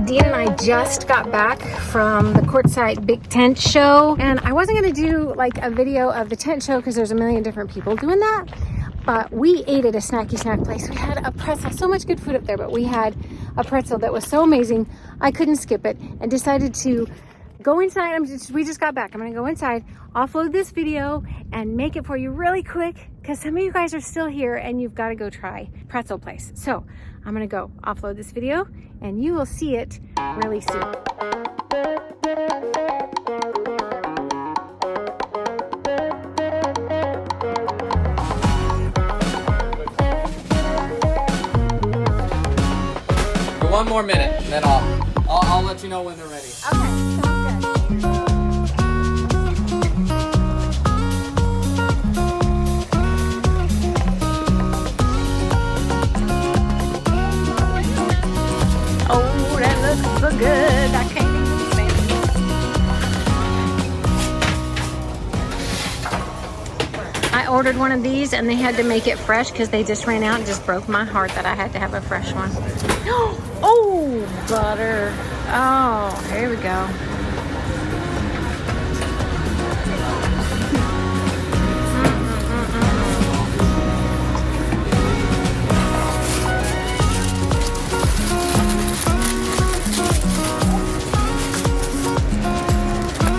Dean and I just got back from the Quartzsite big tent show, and I wasn't gonna do like a video of the tent show because there's a million different people doing that, but we ate at a snacky snack place. We had a pretzel, so much good food up there, but we had a pretzel that was so amazing I couldn't skip it and decided to go inside. We just got back. I'm gonna go inside, offload this video and make it for you really quick because some of you guys are still here and you've got to go try pretzel place. So I'm gonna go offload this video and you will see it really soon. One more minute, and then I'll let you know when they're ready. Okay, sounds good. Oh, that looks so good. I can't even stand it. I ordered one of these and they had to make it fresh because they just ran out and just broke my heart that I had to have a fresh one. Oh, butter. Oh, here we go.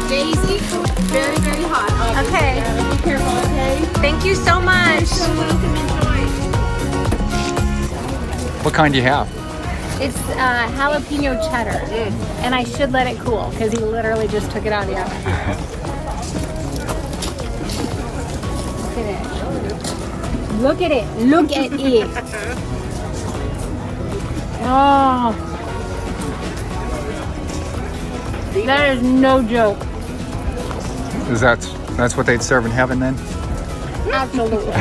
Daisy, very, very hot. Okay. Be careful, okay? Thank you so much. So welcome, enjoy. What kind do you have? It's jalapeno cheddar, and I should let it cool because he literally just took it out of the oven. Look at it. Look at it. Oh, that is no joke. That's what they'd serve in heaven then? Absolutely.